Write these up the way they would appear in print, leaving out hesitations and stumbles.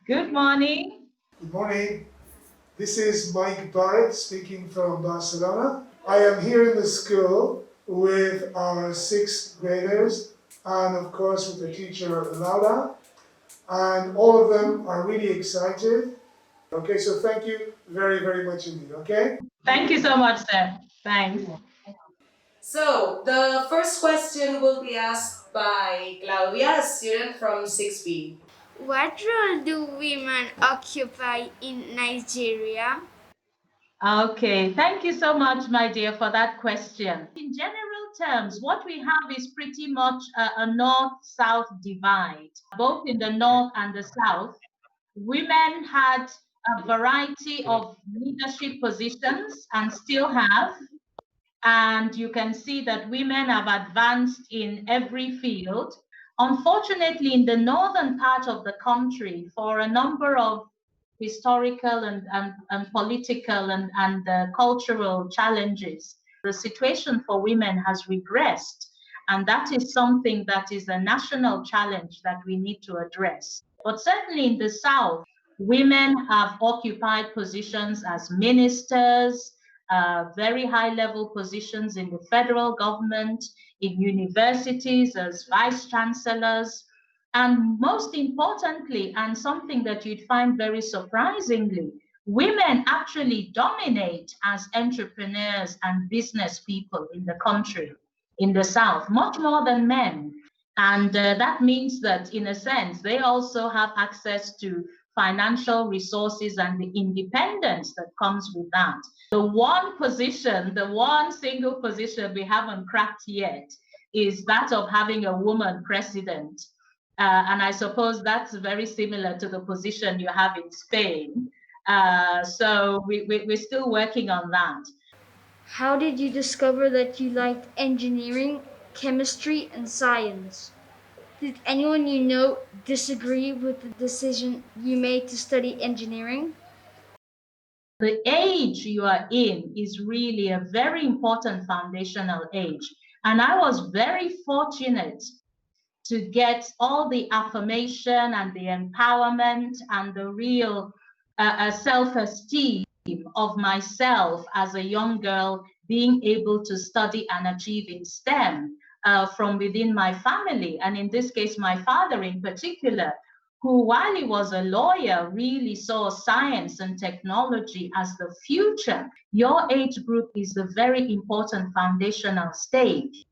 Good morning. Good morning. This is Mike Barrett speaking from Barcelona. I am here in the school with our sixth graders and, of course, with the teacher Laura. And all of them are really excited. Okay, so thank you very, very much indeed. Okay? Thank you so much, sir. Thanks. So, the first question will be asked by Claudia, a student from 6B. What role do women occupy in Nigeria? Okay, thank you so much, my dear, for that question. In general terms, what we have is pretty much a north-south divide. Both in the north and the south, women had a variety of leadership positions and still have. And you can see that women have advanced in every field. Unfortunately, in the northern part of the country, for a number of historical and political and cultural challenges, the situation for women has regressed. And that is something that is a national challenge that we need to address. But certainly in the South, women have occupied positions as ministers, very high level positions in the federal government, in universities as vice chancellors, and most importantly, and something that you'd find very surprisingly, women actually dominate as entrepreneurs and business people in the country, in the South, much more than men. And that means that, in a sense, they also have access to financial resources and the independence that comes with that. The one position, the one single position we haven't cracked yet is that of having a woman president. And I suppose that's very similar to the position you have in Spain. So we're still working on that. How did you discover that you liked engineering, chemistry, and science? Did anyone you know disagree with the decision you made to study engineering? The age you are in is really a very important foundational age. And I was very fortunate to get all the affirmation and the empowerment and the real self-esteem of myself as a young girl being able to study and achieve in STEM from within my family. And in this case, my father in particular, who, while he was a lawyer, really saw science and technology as the future. Your age group is the very important foundational stage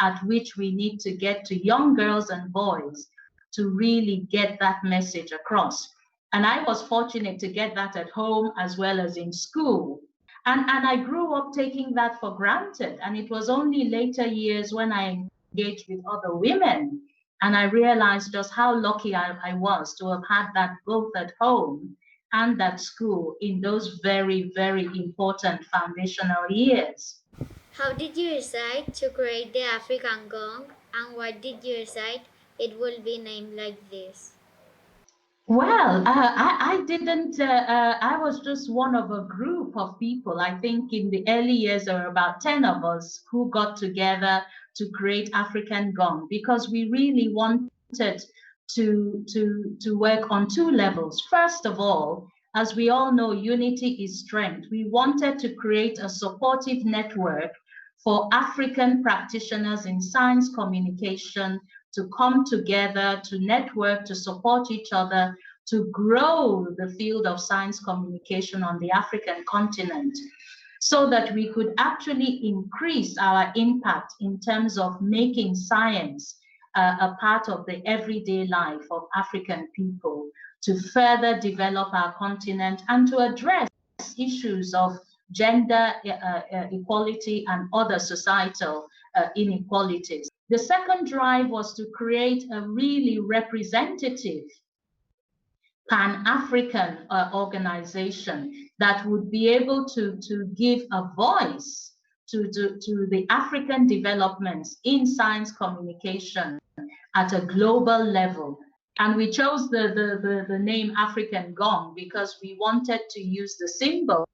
at which we need to get to young girls and boys to really get that message across. And I was fortunate to get that at home as well as in school. And I grew up taking that for granted. And it was only later years when I engaged with other women and I realized just how lucky I was to have had that both at home and at school in those very, very important foundational years. How did you decide to create the African Gong, and why did you decide it will be named like this? Well, I didn't, I was just one of a group of people. I think in the early years, there were about 10 of us who got together to create African Gong because we really wanted to work on two levels. First of all, as we all know, unity is strength. We wanted to create a supportive network for African practitioners in science communication to come together, to network, to support each other, to grow the field of science communication on the African continent so that we could actually increase our impact in terms of making science a part of the everyday life of African people, to further develop our continent and to address issues of gender equality and other societal inequalities. The second drive was to create a really representative Pan-African organization that would be able to give a voice to the African developments in science communication at a global level. And we chose the name African Gong because we wanted to use the symbol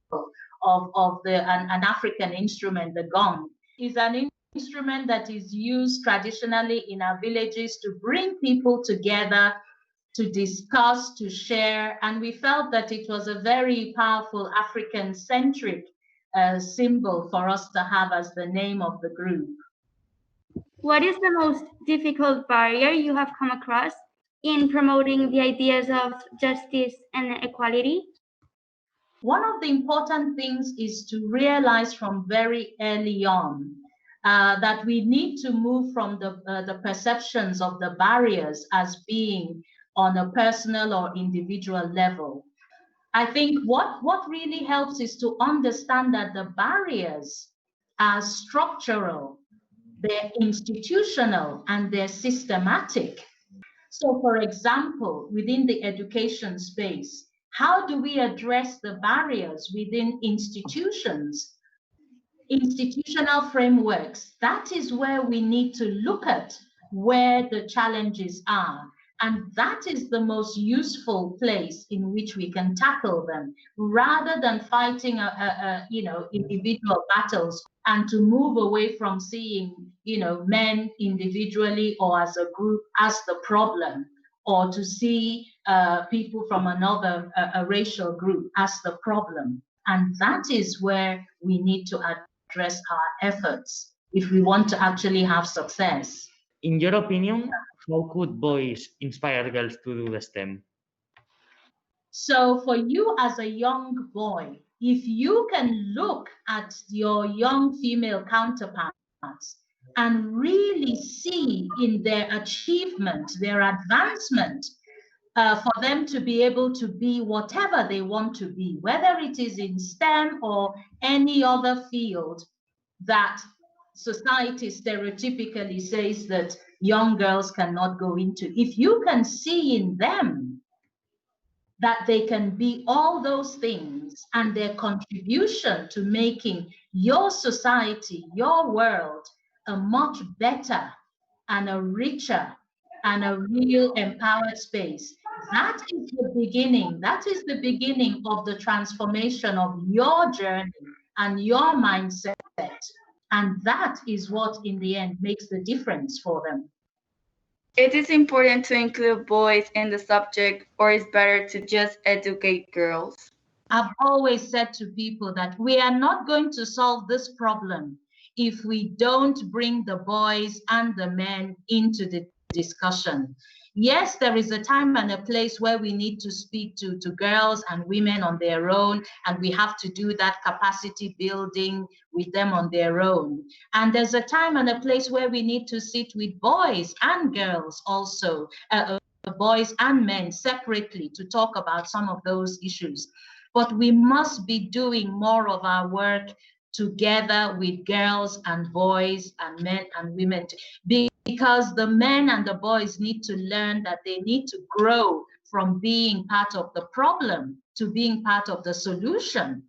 of an African instrument, the gong. Is an instrument that is used traditionally in our villages to bring people together to discuss, to share, and we felt that it was a very powerful African-centric symbol for us to have as the name of the group. What is the most difficult barrier you have come across in promoting the ideas of justice and equality? One of the important things is to realize from very early on that we need to move from the perceptions of the barriers as being on a personal or individual level. I think what really helps is to understand that the barriers are structural, they're institutional, and they're systematic. So, for example, within the education space, how do we address the barriers within institutions, institutional frameworks? That is where we need to look at where the challenges are. And that is the most useful place in which we can tackle them, rather than fighting individual battles, and to move away from seeing men individually or as a group as the problem, or to see people from another a racial group as the problem. And that is where we need to address our efforts if we want to actually have success. In your opinion, how could boys inspire girls to do the STEM? So for you as a young boy, if you can look at your young female counterparts and really see in their achievement, their advancement, for them to be able to be whatever they want to be, whether it is in STEM or any other field that society stereotypically says that young girls cannot go into. If you can see in them that they can be all those things, and their contribution to making your society, your world, a much better and a richer and a real empowered space, that is the beginning. That is the beginning of the transformation of your journey and your mindset. And that is what, in the end, makes the difference for them. It is important to include boys in the subject, or is better to just educate girls? I've always said to people that we are not going to solve this problem if we don't bring the boys and the men into the discussion. Yes, there is a time and a place where we need to speak to girls and women on their own, and we have to do that capacity building with them on their own. And there's a time and a place where we need to sit with boys and girls also, boys and men separately, to talk about some of those issues. But we must be doing more of our work together with girls and boys and men and women, because the men and the boys need to learn that they need to grow from being part of the problem to being part of the solution.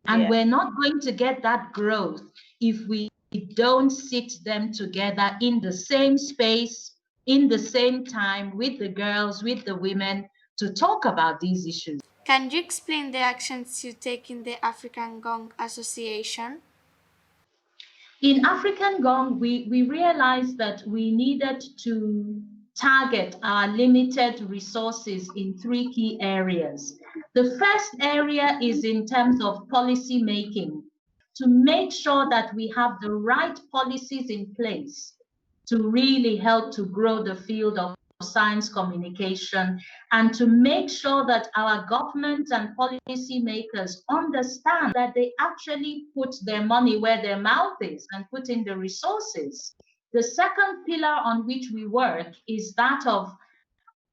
And we're not going to get that growth if we don't sit them together in the same space, in the same time, with the girls, with the women, to talk about these issues. Can you explain the actions you take in the African Gong Association? In African Gong, we realized that we needed to target our limited resources in 3 key areas. The first area is in terms of policy making, to make sure that we have the right policies in place to really help to grow the field of science communication, and to make sure that our government and policy makers understand that they actually put their money where their mouth is and put in the resources. The second pillar on which we work is that of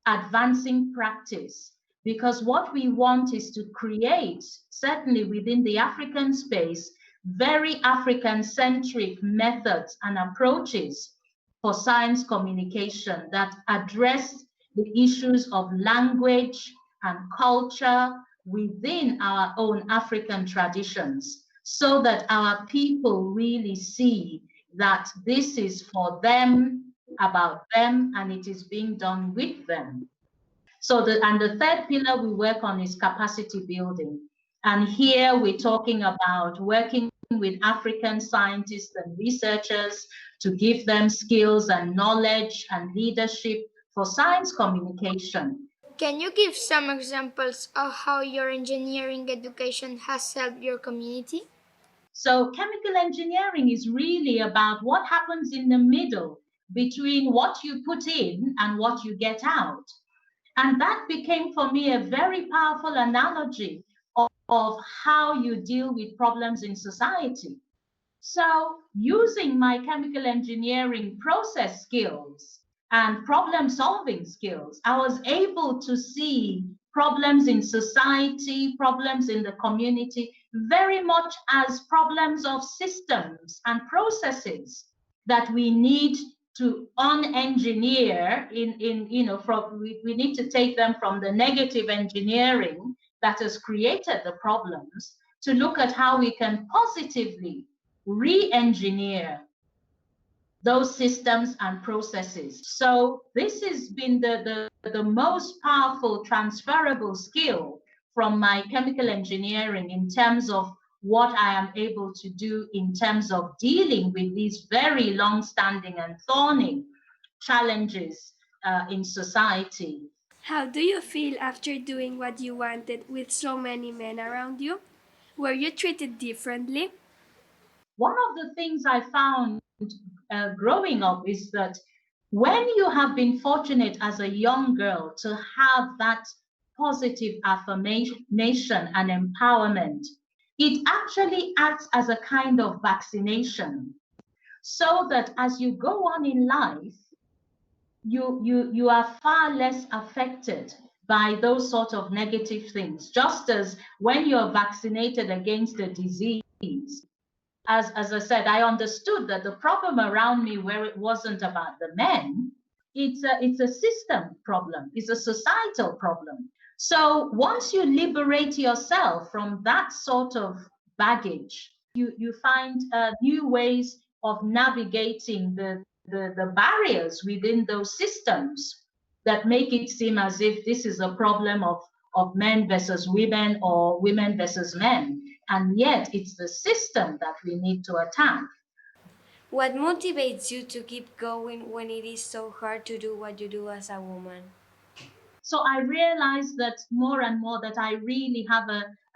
advancing practice, because what we want is to create, certainly within the African space, very African-centric methods and approaches for science communication that address the issues of language and culture within our own African traditions, so that our people really see that this is for them, about them, and it is being done with them. So the third pillar we work on is capacity building. And here we're talking about working with African scientists and researchers to give them skills and knowledge and leadership for science communication. Can you give some examples of how your engineering education has helped your community? So chemical engineering is really about what happens in the middle between what you put in and what you get out. And that became for me a very powerful analogy of how you deal with problems in society. So using my chemical engineering process skills and problem solving skills, I was able to see problems in society, problems in the community, very much as problems of systems and processes that we need to unengineer we need to take them from the negative engineering that has created the problems to look at how we can positively re-engineer those systems and processes. So this has been the most powerful transferable skill from my chemical engineering in terms of what I am able to do in terms of dealing with these very long-standing and thorny challenges in society. How do you feel after doing what you wanted with so many men around you? Were you treated differently? One of the things I found growing up is that when you have been fortunate as a young girl to have that positive affirmation and empowerment, it actually acts as a kind of vaccination, so that as you go on in life, you are far less affected by those sort of negative things. Just as when you're vaccinated against a disease, as I said, I understood that the problem around me, where it wasn't about the men, it's a system problem, it's a societal problem. So once you liberate yourself from that sort of baggage, you find new ways of navigating the barriers within those systems that make it seem as if this is a problem of men versus women or women versus men. And yet it's the system that we need to attack. What motivates you to keep going when it is so hard to do what you do as a woman? So I realized that more and more that I really have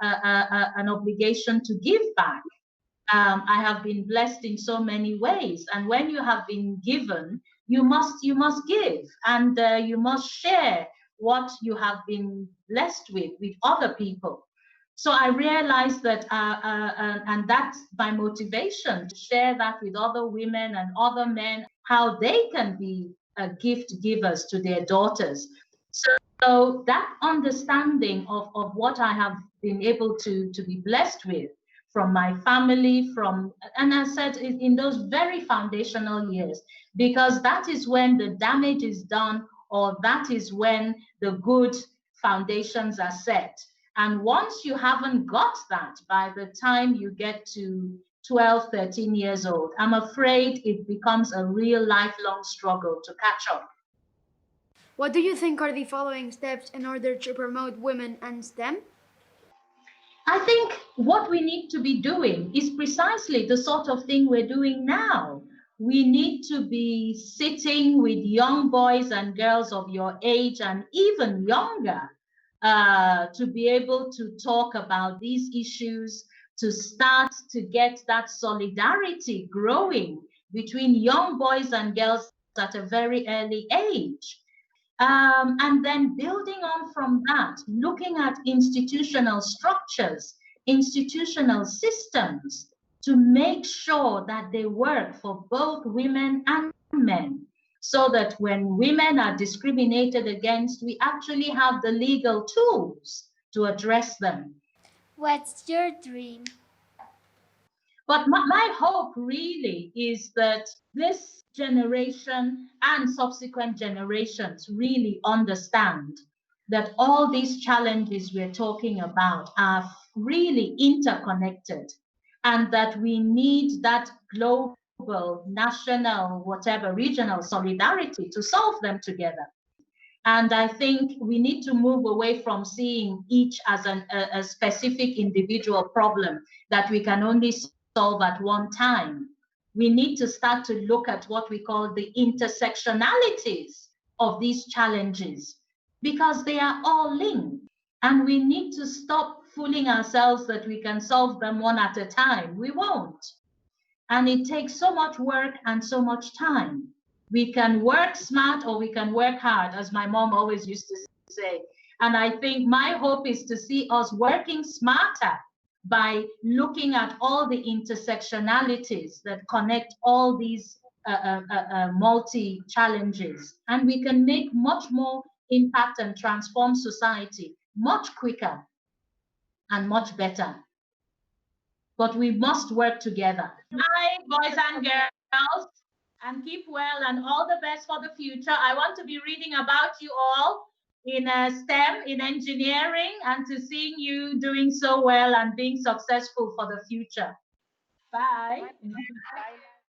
an obligation to give back. I have been blessed in so many ways, and when you have been given, you must give, and you must share what you have been blessed with other people. So I realized that, and that's my motivation, to share that with other women and other men, how they can be gift givers to their daughters. So that understanding of what I have been able to be blessed with from my family, and I said in those very foundational years, because that is when the damage is done, or that is when the good foundations are set. And once you haven't got that by the time you get to 12, 13 years old, I'm afraid it becomes a real lifelong struggle to catch up. What do you think are the following steps in order to promote women and STEM? I think what we need to be doing is precisely the sort of thing we're doing now. We need to be sitting with young boys and girls of your age and even younger to be able to talk about these issues, to start to get that solidarity growing between young boys and girls at a very early age. And then building on from that, looking at institutional structures, institutional systems to make sure that they work for both women and men, so that when women are discriminated against, we actually have the legal tools to address them. What's your dream? But my hope really is that this generation and subsequent generations really understand that all these challenges we're talking about are really interconnected, and that we need that global, national, whatever, regional solidarity to solve them together. And I think we need to move away from seeing each as a specific individual problem that we can only solve at one time. We need to start to look at what we call the intersectionalities of these challenges because they are all linked. And we need to stop fooling ourselves that we can solve them one at a time. We won't. And it takes so much work and so much time. We can work smart or we can work hard, as my mom always used to say. And I think my hope is to see us working smarter by looking at all the intersectionalities that connect all these multi-challenges. And we can make much more impact and transform society much quicker and much better. But we must work together. Hi, boys and girls, and keep well and all the best for the future. I want to be reading about you all in STEM, in engineering, and to seeing you doing so well and being successful for the future. Bye. Bye.